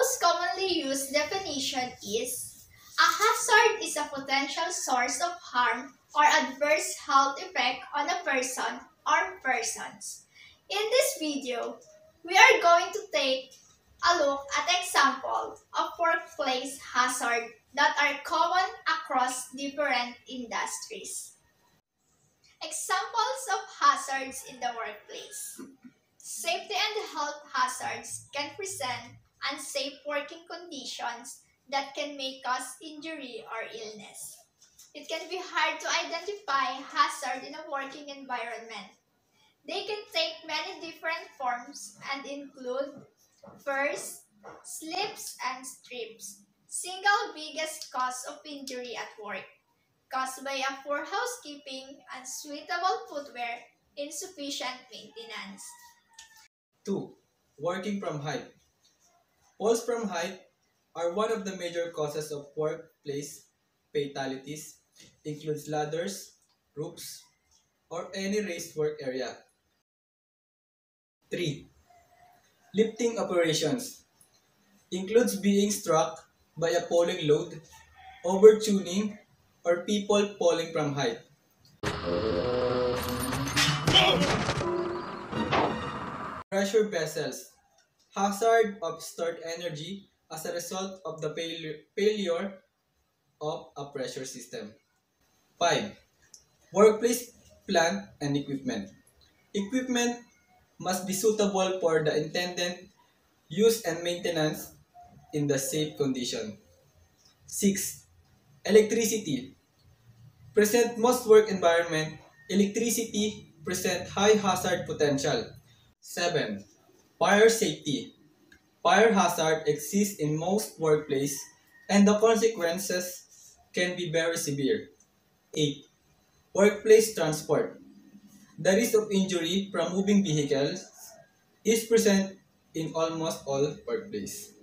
most commonly used definition is, a hazard is a potential source of harm or adverse health effect on a person or persons. In this video, we are going to take a look at examples of workplace hazards that are common across different industries. Examples of hazards in the workplace. Safety and health hazards can present unsafe working conditions that can may cause injury or illness. It can be hard to identify hazard in a working environment. They can take many different forms and include, first, slips and trips, single biggest cause of injury at work, caused by a poor housekeeping, unsuitable footwear, insufficient maintenance. 2. Working from height. Falls from height are one of the major causes of workplace fatalities, includes ladders, roofs, or any raised work area. 3. Lifting operations includes being struck by a falling load, overtuning, or people falling from height. Pressure vessels, hazard of stored energy as a result of the failure of a pressure system. 5. Workplace plant and equipment. Equipment must be suitable for the intended use and maintenance in the safe condition. 6. Electricity. Present most work environment, electricity present high hazard potential. 7. Fire safety. Fire hazard exists in most workplaces and the consequences can be very severe. 8. Workplace transport. The risk of injury from moving vehicles is present in almost all workplaces.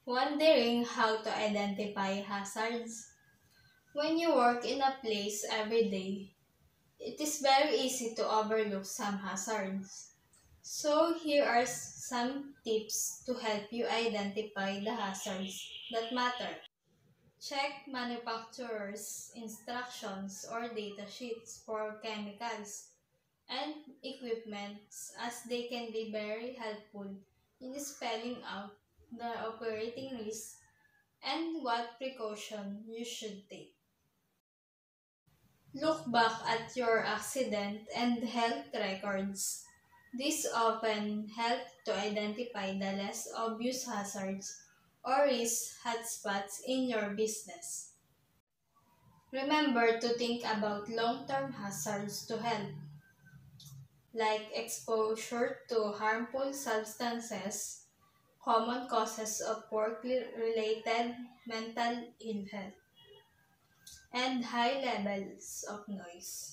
Wondering how to identify hazards? When you work in a place every day, it is very easy to overlook some hazards. So here are some tips to help you identify the hazards that matter. Check manufacturer's instructions or data sheets for chemicals and equipment, as they can be very helpful in spelling out the operating risk and what precaution you should take. Look back at your accident and health records. This often help to identify the less obvious hazards or risk hotspots in your business. Remember to think about long-term hazards to health, like exposure to harmful substances, common causes of work-related mental illness, and high levels of noise.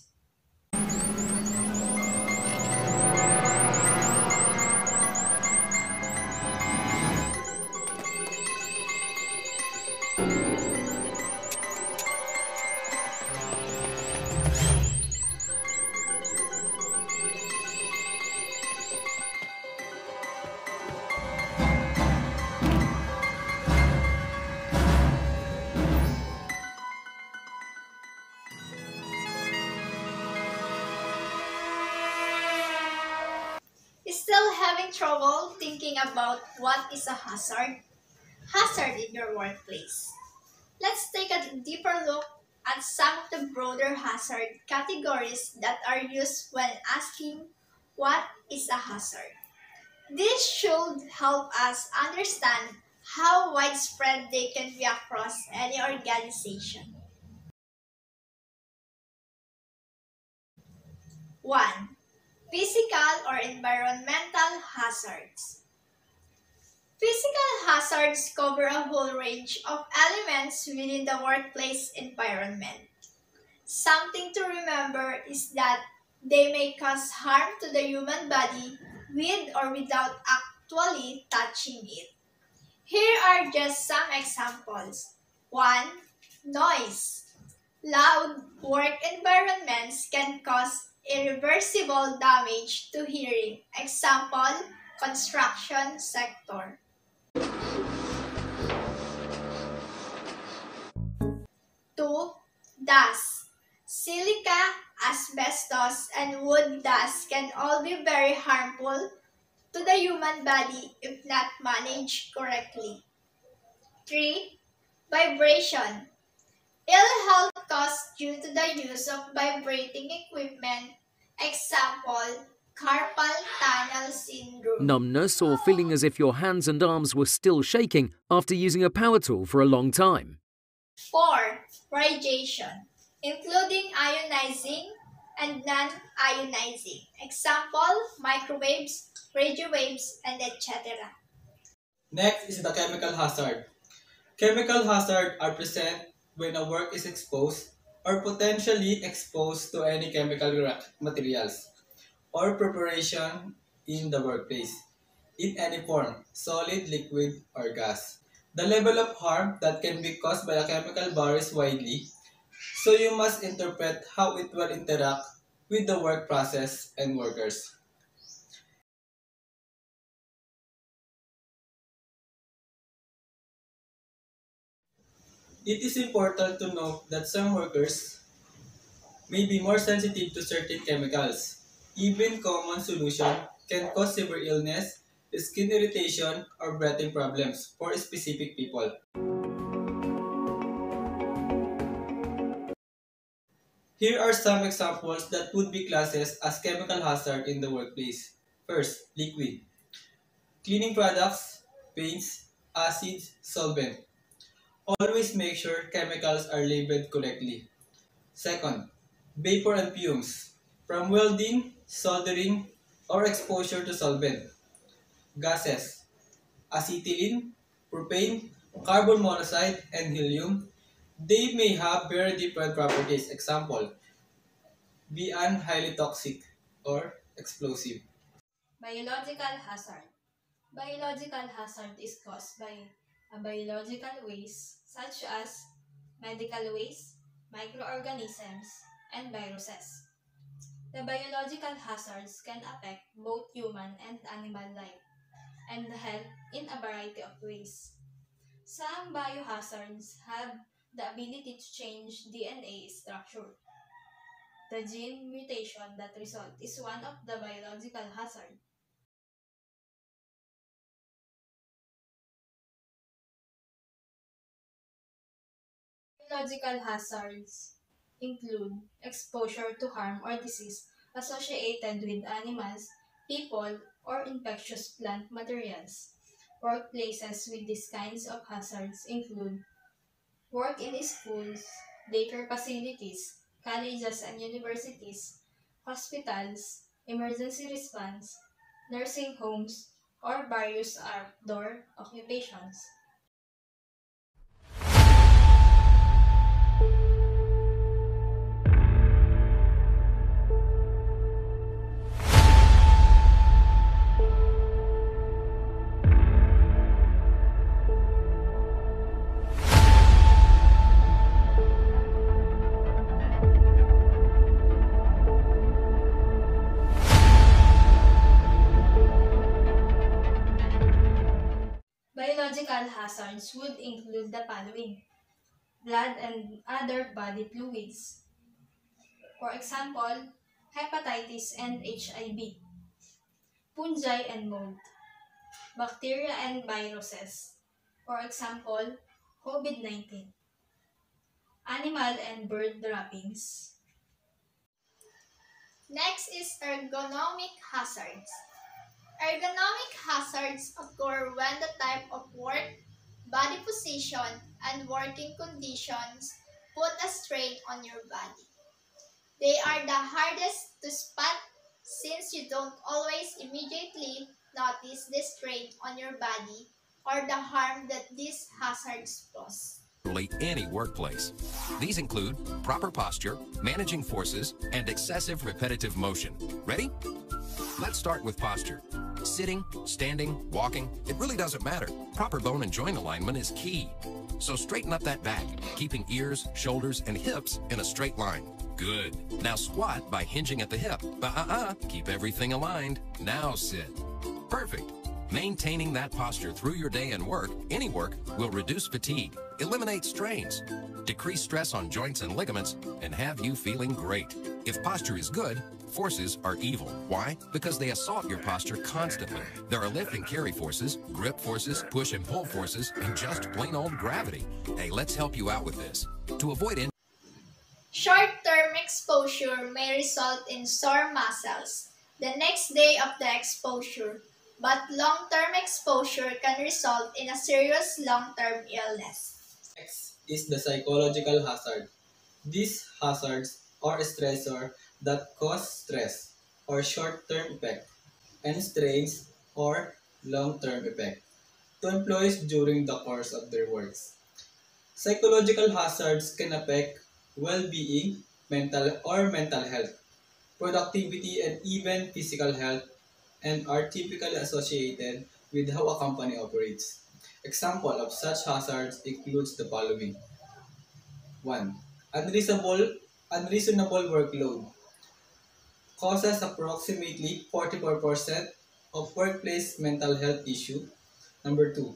Still having trouble thinking about what is a hazard? Hazard in your workplace. Let's take a deeper look at some of the broader hazard categories that are used when asking what is a hazard. This should help us understand how widespread they can be across any organization. 1. Physical or environmental hazards. Physical hazards cover a whole range of elements within the workplace environment. Something to remember is that They may cause harm to the human body with or without actually touching it. Here are just some examples. 1. Noise. Loud work environments can cause irreversible damage to hearing. Example, construction sector. 2. Dust. Silica, asbestos, and wood dust can all be very harmful to the human body if not managed correctly. 3. Vibration. Ill health caused due to the use of vibrating equipment. Example, carpal tunnel syndrome. Numbness or feeling as if your hands and arms were still shaking after using a power tool for a long time. 4. Radiation, including ionizing and non-ionizing. Example, microwaves, radio waves, and etc. Next is the chemical hazard. Chemical hazard are present when a work is exposed or potentially exposed to any chemical materials or preparation in the workplace, in any form, solid, liquid, or gas. The level of harm that can be caused by a chemical varies widely, so you must interpret how it will interact with the work process and workers. It is important to note that some workers may be more sensitive to certain chemicals. Even common solution can cause severe illness, skin irritation, or breathing problems for specific people. Here are some examples that would be classes as chemical hazard in the workplace. First, liquid. Cleaning products, paints, acids, solvent. Always make sure chemicals are labeled correctly. Second, vapor and fumes. From welding, soldering, or exposure to solvent. Gases, acetylene, propane, carbon monoxide, and helium. They may have very different properties. Example, be highly toxic or explosive. Biological hazard. Biological hazard is caused by a biological waste such as medical waste, microorganisms, and viruses. The biological hazards can affect both human and animal life and health in a variety of ways. Some biohazards have the ability to change DNA structure. The gene mutation that result is one of the biological hazard. Biological hazards include exposure to harm or disease associated with animals, people, or infectious plant materials. Workplaces with these kinds of hazards include work in schools, daycare facilities, colleges and universities, hospitals, emergency response, nursing homes, or various outdoor occupations. Biological hazards would include the following: blood and other body fluids. For example, hepatitis and HIV, fungi and mold, bacteria and viruses. For example, COVID-19, animal and bird droppings. Next is ergonomic hazards. Ergonomic hazards occur when the type of work, body position, and working conditions put a strain on your body. They are the hardest to spot since you don't always immediately notice the strain on your body or the harm that these hazards cause. any workplace. These include proper posture, managing forces, and excessive repetitive motion. Ready? Let's start with posture. Sitting, standing, walking, it really doesn't matter. Proper bone and joint alignment is key. So straighten up that back, keeping ears, shoulders, and hips in a straight line. Good. Now squat by hinging at the hip. Keep everything aligned. Now sit. Perfect. Maintaining that posture through your day and work, any work, will reduce fatigue, eliminate strains, decrease stress on joints and ligaments, and have you feeling great. If posture is good, forces are evil. Why? Because they assault your posture constantly. There are lift and carry forces, grip forces, push and pull forces, and just plain old gravity. Hey, let's help you out with this. To avoid Short-term exposure may result in sore muscles the next day of the exposure, but long-term exposure can result in a serious long-term illness. Next is the psychological hazard. These hazards are stressors that cause stress or short-term effect and strains or long-term effect to employees during the course of their works. Psychological hazards can affect well-being, mental health, productivity, and even physical health, and are typically associated with how a company operates. Example of such hazards includes the following. 1. Unreasonable workload causes approximately 44% of workplace mental health issue. Number 2.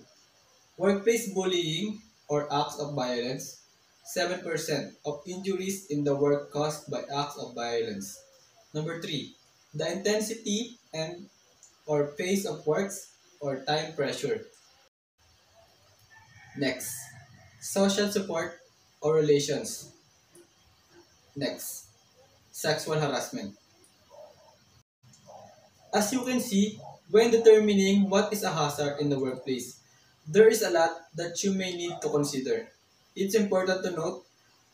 Workplace bullying or acts of violence, 7% of injuries in the work caused by acts of violence. Number 3. The intensity and or pace of works or time pressure. Next, social support or relations. Next, sexual harassment. As you can see, when determining what is a hazard in the workplace, there is a lot that you may need to consider. It's important to note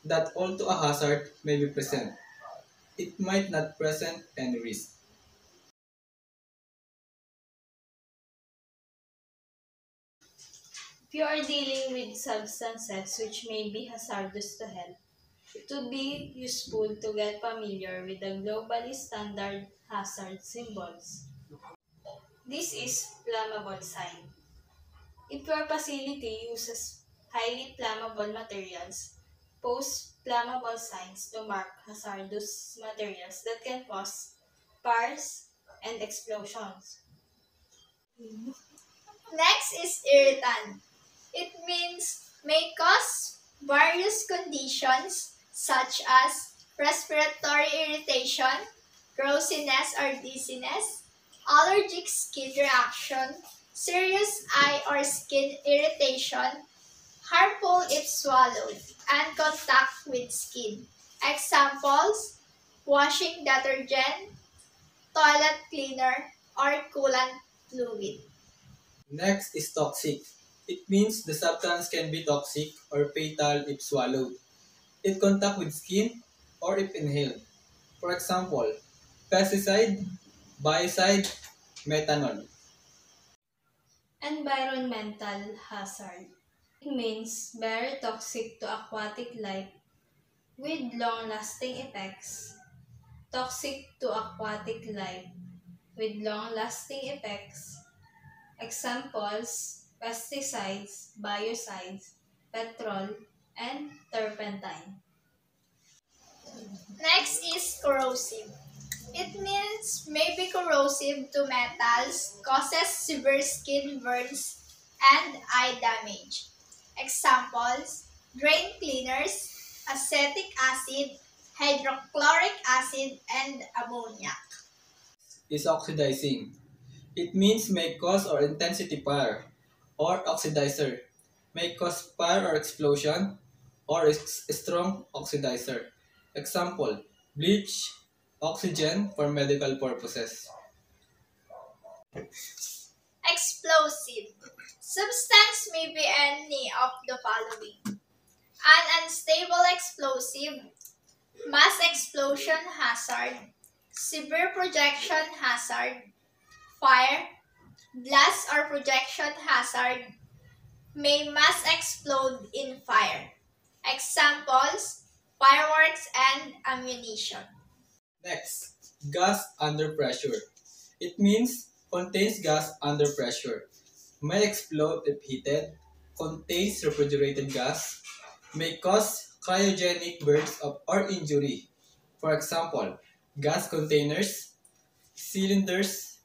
that although a hazard may be present, it might not present any risk. If you are dealing with substances which may be hazardous to health, it would be useful to get familiar with the globally standard hazard symbols. This is flammable sign. If your facility uses highly flammable materials, post flammable signs to mark hazardous materials that can cause fires and explosions. Next is irritant. It means may cause various conditions such as respiratory irritation, drowsiness or dizziness, allergic skin reaction, serious eye or skin irritation, harmful if swallowed, and contact with skin. Examples, washing detergent, toilet cleaner, or coolant fluid. Next is toxic. It means the substance can be toxic or fatal if swallowed, in contact with skin, or if inhaled. For example, pesticide, biocide, methanol. Environmental hazard. It means very toxic to aquatic life with long-lasting effects. Toxic to aquatic life with long-lasting effects. Examples, pesticides, biocides, petrol, and turpentine. Next is corrosive. It means may be corrosive to metals, causes severe skin burns, and eye damage. Examples, drain cleaners, acetic acid, hydrochloric acid, and ammonia. Is oxidizing. It means may cause or intensity fire, or oxidizer. May cause fire or explosion, or is strong oxidizer. Example, bleach, oxygen for medical purposes. Explosive. Substance may be any of the following. An unstable explosive, mass explosion hazard, severe projection hazard, fire, blast or projection hazard, may mass explode in fire. Examples, fireworks and ammunition. Next, gas under pressure. It means contains gas under pressure. May explode if heated, contains refrigerated gas, may cause cryogenic burns or injury. For example, gas containers, cylinders,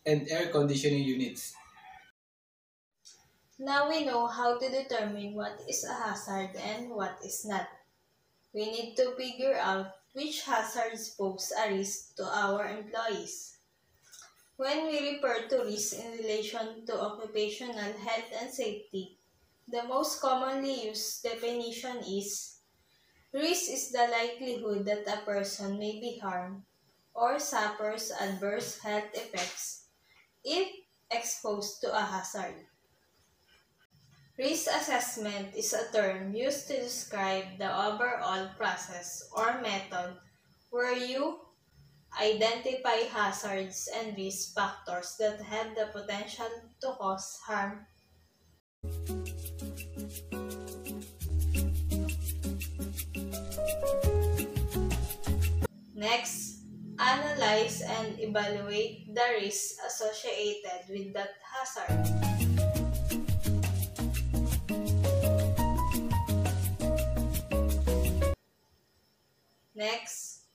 and air conditioning units. Now we know how to determine what is a hazard and what is not. We need to figure out which hazards pose a risk to our employees. When we refer to risk in relation to occupational health and safety, the most commonly used definition is risk is the likelihood that a person may be harmed or suffers adverse health effects if exposed to a hazard. Risk assessment is a term used to describe the overall process or method where you identify hazards and risk factors that have the potential to cause harm. Next, analyze and evaluate the risks associated with that hazard. Next,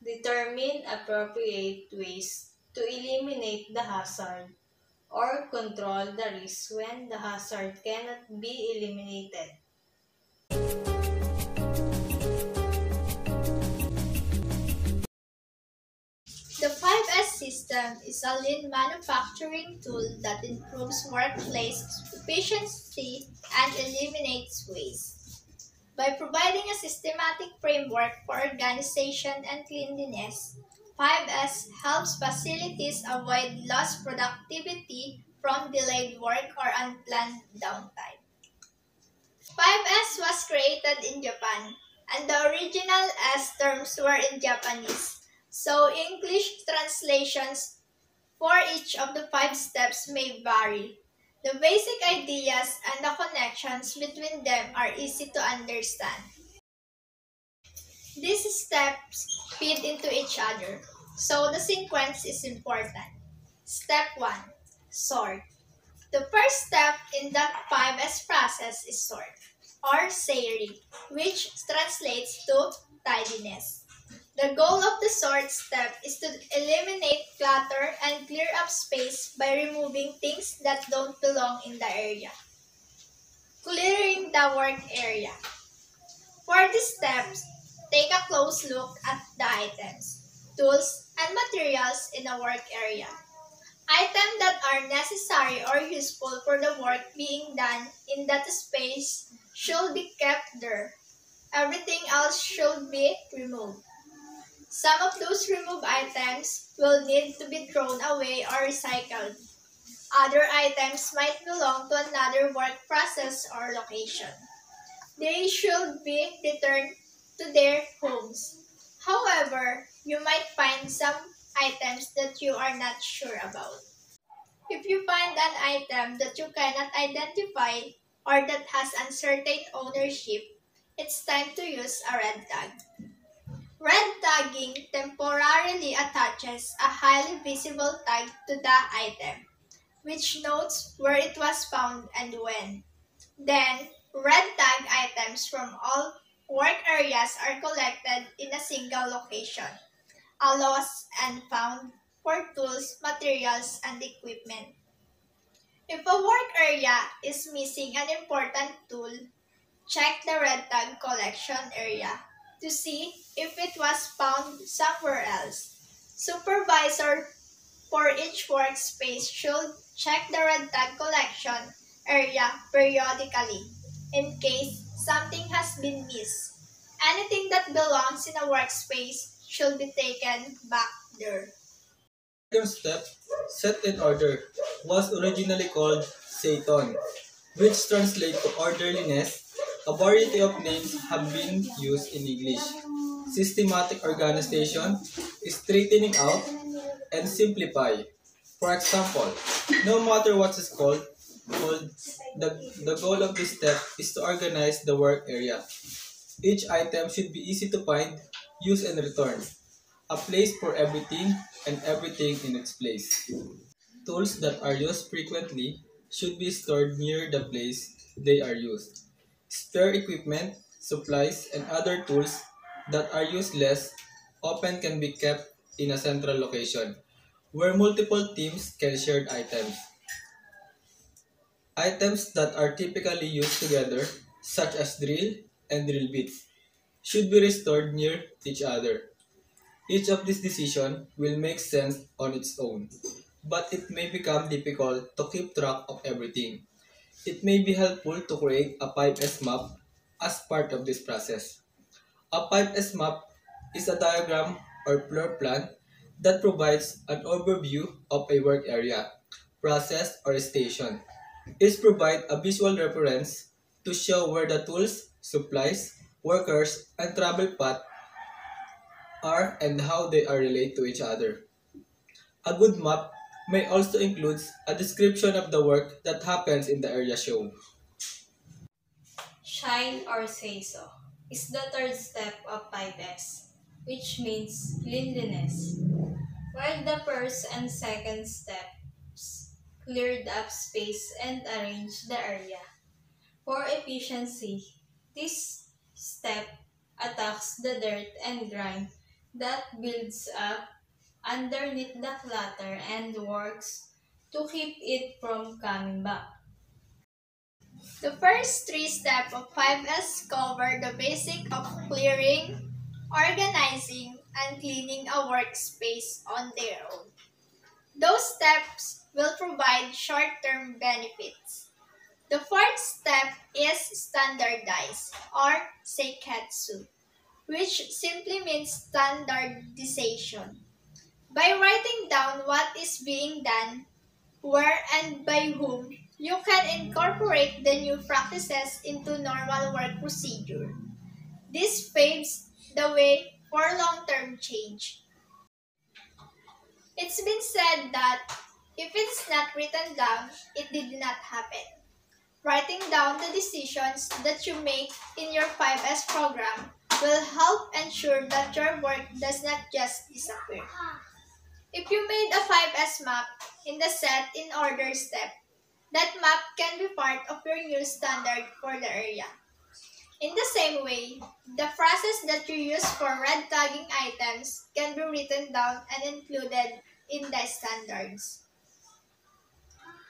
determine appropriate ways to eliminate the hazard or control the risk when the hazard cannot be eliminated. The 5S system is a lean manufacturing tool that improves workplace efficiency and eliminates waste. By providing a systematic framework for organization and cleanliness, 5S helps facilities avoid lost productivity from delayed work or unplanned downtime. 5S was created in Japan, and the original S terms were in Japanese, so English translations for each of the 5 steps may vary. The basic ideas and the connections between them are easy to understand. These steps feed into each other, so the sequence is important. Step 1. Sort. The first step in the 5S process is sort, or sayuri, which translates to tidiness. The goal of the sort step is to eliminate clutter and clear up space by removing things that don't belong in the area. Clearing the work area. For these steps, take a close look at the items, tools, and materials in a work area. Items that are necessary or useful for the work being done in that space should be kept there. Everything else should be removed. Some of those removed items will need to be thrown away or recycled. Other items might belong to another work process or location. They should be returned to their homes. However, you might find some items that you are not sure about. If you find an item that you cannot identify or that has uncertain ownership, it's time to use a red tag. Red tagging temporarily attaches a highly visible tag to the item, which notes where it was found and when. Then, red tag items from all work areas are collected in a single location, a lost and found for tools, materials, and equipment. If a work area is missing an important tool, check the red tag collection area to see if it was found somewhere else. Supervisor for each workspace should check the red tag collection area periodically in case something has been missed. Anything that belongs in a workspace should be taken back there. Second step, set in order, was originally called Seiton, which translates to orderliness. A variety of names have been used in English. Systematic organization, straightening out, and simplify. For example, no matter what is called, called the goal of this step is to organize the work area. Each item should be easy to find, use, and return. A place for everything and everything in its place. Tools that are used frequently should be stored near the place they are used. Spare equipment, supplies, and other tools that are used less often can be kept in a central location where multiple teams can share items. Items that are typically used together, such as drill and drill bits, should be restored near each other. Each of these decisions will make sense on its own, but it may become difficult to keep track of everything. It may be helpful to create a 5S map as part of this process. A 5S map is a diagram or floor plan that provides an overview of a work area, process, or station. It provides a visual reference to show where the tools, supplies, workers, and travel paths are and how they are related to each other. A good map may also include a description of the work that happens in the area shown. Shine or say so is the third step of 5S, which means cleanliness. While the first and second steps cleared up space and arranged the area. For efficiency, this step attacks the dirt and grime that builds up underneath the clutter and works to keep it from coming back. The first three steps of 5S cover the basic of clearing, organizing, and cleaning a workspace on their own. Those steps will provide short-term benefits. The fourth step is standardize or seiketsu, which simply means standardization. By writing down what is being done, where and by whom, you can incorporate the new practices into normal work procedure. This paves the way for long-term change. It's been said that if it's not written down, it did not happen. Writing down the decisions that you make in your 5S program will help ensure that your work does not just disappear. If you made a 5S map in the set in order step, that map can be part of your new standard for the area. In the same way, the process that you use for red tagging items can be written down and included in the standards.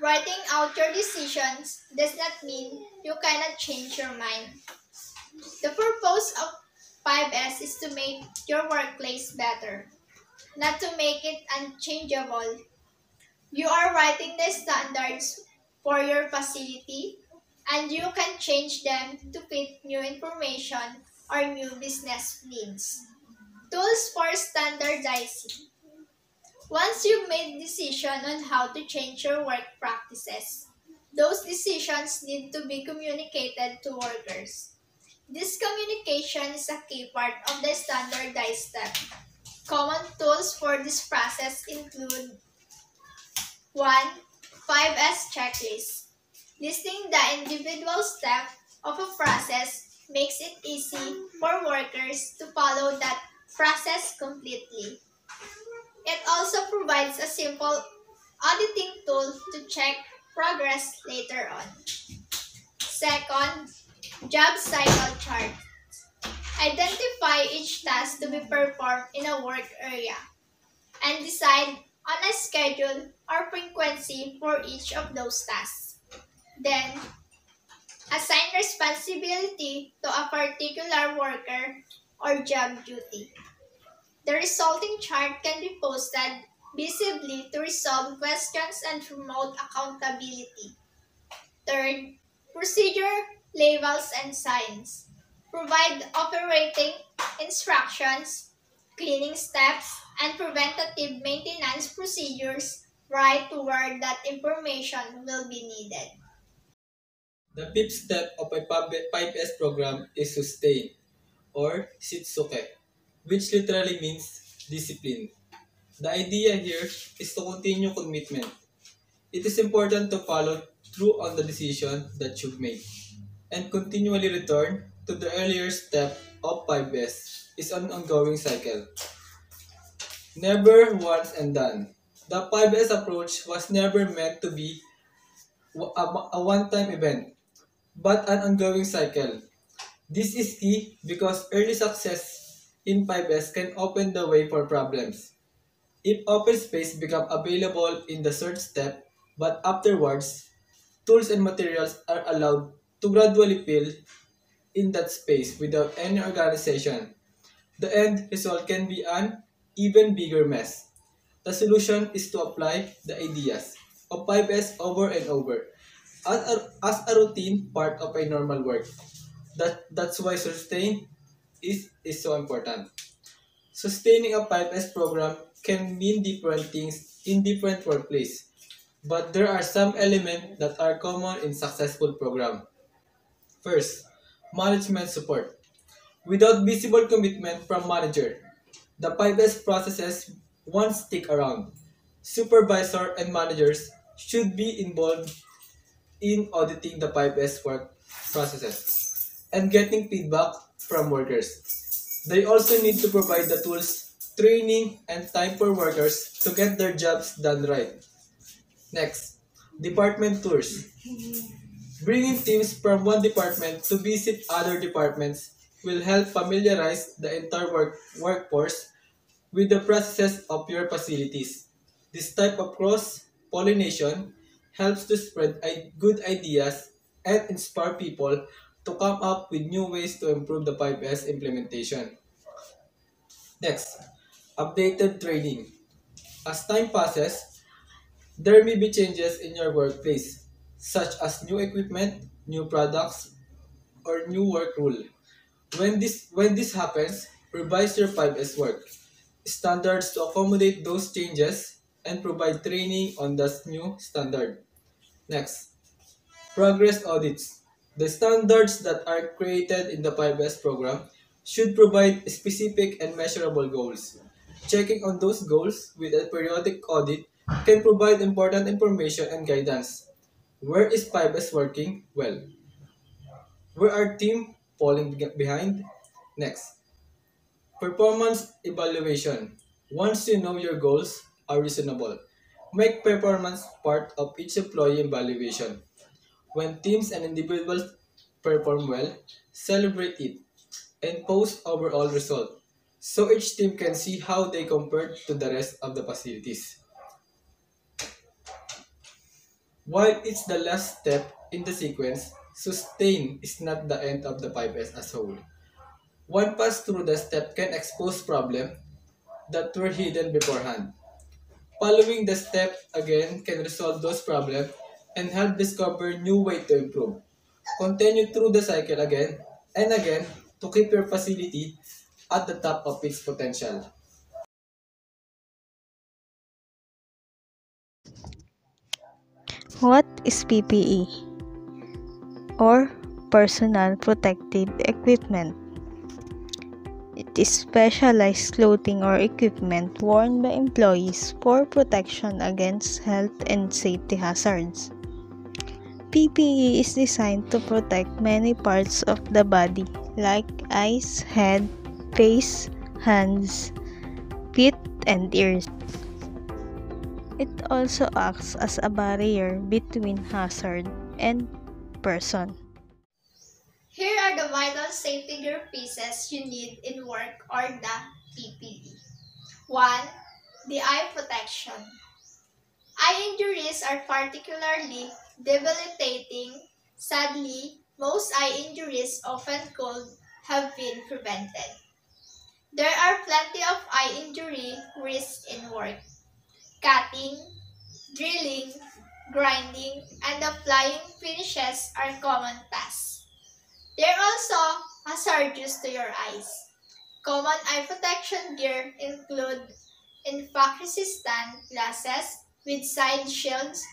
Writing out your decisions does not mean you cannot change your mind. The purpose of 5S is to make your workplace better, not to make it unchangeable. You are writing the standards for your facility, and you can change them to fit new information or new business needs. Tools for standardizing. Once you've made decision on how to change your work practices, those decisions need to be communicated to workers. This communication is a key part of the standardized step. Common tools for this process include 1. 5S checklist. Listing the individual steps of a process makes it easy for workers to follow that process completely. It also provides a simple auditing tool to check progress later on. Second, job cycle chart. Identify each task to be performed in a work area and decide on a schedule or frequency for each of those tasks. Then, assign responsibility to a particular worker or job duty. The resulting chart can be posted visibly to resolve questions and promote accountability. Third, procedure, labels, and signs. Provide operating instructions, cleaning steps, and preventative maintenance procedures right to where that information will be needed. The fifth step of a 5S program is sustain or shitsuke, which literally means discipline. The idea here is to continue commitment. It is important to follow true on the decision that you've made, and continually return to the earlier step of 5S is an ongoing cycle. Never once and done. The 5S approach was never meant to be a one-time event, but an ongoing cycle. This is key because early success in 5S can open the way for problems. If open space become available in the search step, but afterwards, tools and materials are allowed to gradually fill in that space without any organization, the end result can be an even bigger mess. The solution is to apply the ideas of 5S over and over as a routine part of a normal work. That's why sustain is so important. Sustaining a 5S program can mean different things in different workplaces, but there are some elements that are common in successful program. First, management support. Without visible commitment from manager, the 5S processes won't stick around. Supervisor and managers should be involved in auditing the 5S work processes and getting feedback from workers. They also need to provide the tools, training, and time for workers to get their jobs done right. Next, department tours. Bringing teams from one department to visit other departments will help familiarize the entire workforce with the processes of your facilities. This type of cross-pollination helps to spread good ideas and inspire people to come up with new ways to improve the 5S implementation. Next, updated training. As time passes, there may be changes in your workplace, such as new equipment, new products, or new work rule. When this happens, revise your 5S work standards to accommodate those changes and provide training on the new standard. Next, progress audits. The standards that are created in the 5S program should provide specific and measurable goals. Checking on those goals with a periodic audit can provide important information and guidance. Where is 5S working well? Where are team falling behind? Next, performance evaluation. Once you know your goals are reasonable, make performance part of each employee evaluation. When teams and individuals perform well, celebrate it and post overall result so each team can see how they compare to the rest of the facilities. While it's the last step in the sequence, sustain is not the end of the 5S as a whole. One pass through the step can expose problems that were hidden beforehand. Following the step again can resolve those problems and help discover new ways to improve. Continue through the cycle again and again to keep your facility at the top of its potential. What is PPE or personal protective equipment? It is specialized clothing or equipment worn by employees for protection against health and safety hazards. PPE is designed to protect many parts of the body like eyes, head, face, hands, feet, and ears. It also acts as a barrier between hazard and person. Here are the vital safety gear pieces you need in work or the PPE. 1. The eye protection. Eye injuries are particularly debilitating. Sadly, most eye injuries often could have been prevented. There are plenty of eye injury risks in work. Cutting, drilling, grinding, and applying finishes are common tasks. They're also hazardous to your eyes. Common eye protection gear include impact-resistant glasses with side shields,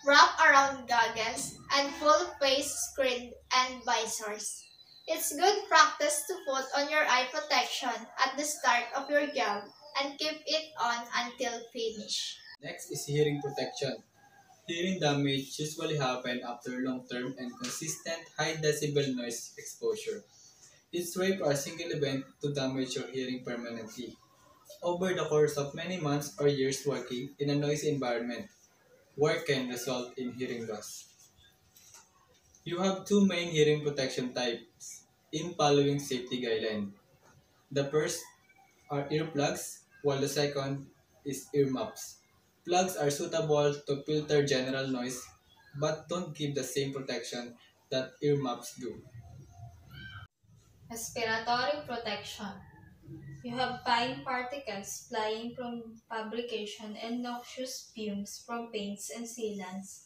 wrap-around goggles, and full-face screen and visors. It's good practice to put on your eye protection at the start of your job and keep it on until finish. Next is hearing protection. Hearing damage usually happens after long-term and consistent high decibel noise exposure. It's rare for a single event to damage your hearing permanently. Over the course of many months or years working in a noisy environment, work can result in hearing loss. You have two main hearing protection types in following safety guidelines. The first are earplugs, while the second is earmuffs. Plugs are suitable to filter general noise but don't give the same protection that earmuffs do. Respiratory protection. You have fine particles flying from fabrication and noxious fumes from paints and sealants.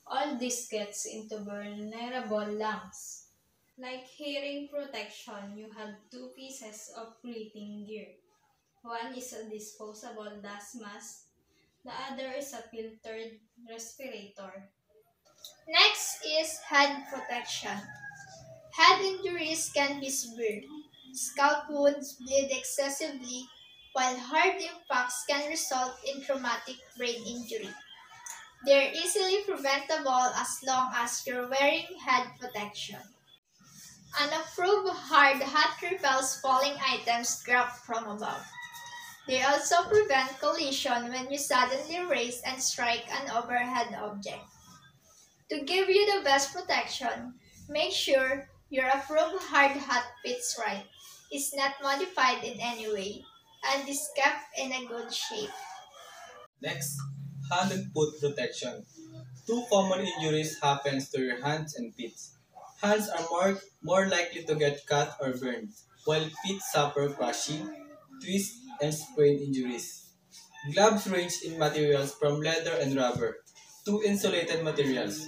All this gets into vulnerable lungs. Like hearing protection, you have two pieces of breathing gear. One is a disposable dust mask, the other is a filtered respirator. Next is head protection. Head injuries can be severe. Scalp wounds bleed excessively, while hard impacts can result in traumatic brain injury. They're easily preventable as long as you're wearing head protection. An approved hard hat repels falling items dropped from above. They also prevent collision when you suddenly raise and strike an overhead object. To give you the best protection, make sure your approved hard hat fits right, is not modified in any way, and is kept in a good shape. Next, hand and foot protection. Two common injuries happen to your hands and feet. Hands are more likely to get cut or burned, while feet suffer crushing, twist, and sprain injuries. Gloves range in materials from leather and rubber to insulated materials.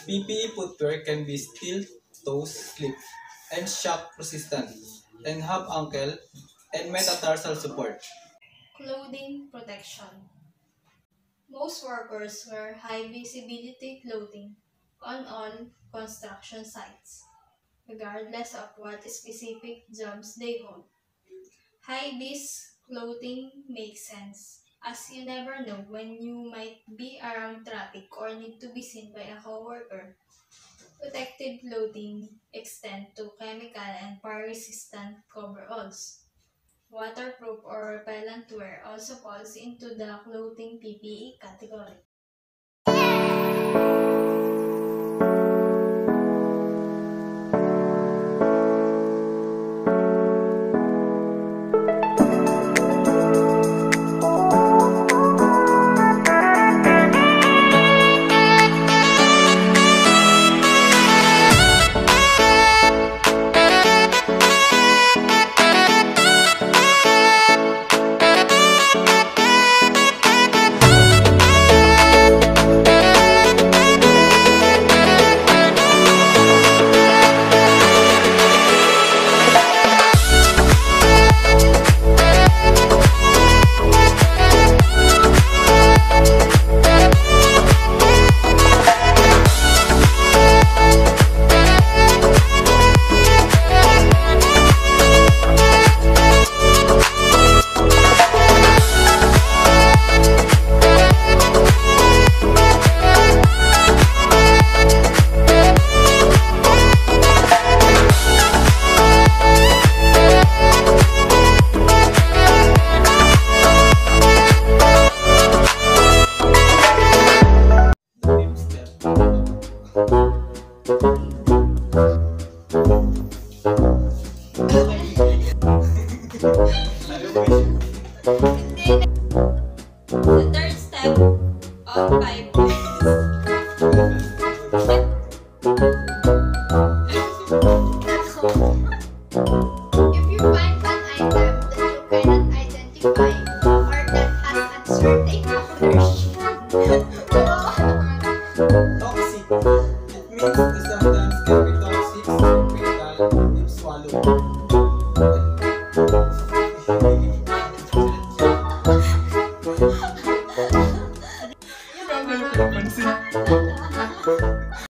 PPE footwear can be steel, toe, slip, and shock resistant, and have ankle and metatarsal support. Clothing protection. Most workers wear high visibility clothing on all construction sites, regardless of what specific jobs they hold. High-vis clothing makes sense, as you never know when you might be around traffic or need to be seen by a coworker. Protective clothing extend to chemical and fire-resistant coveralls. Waterproof or repellent wear also falls into the clothing PPE category. The third step of 5 is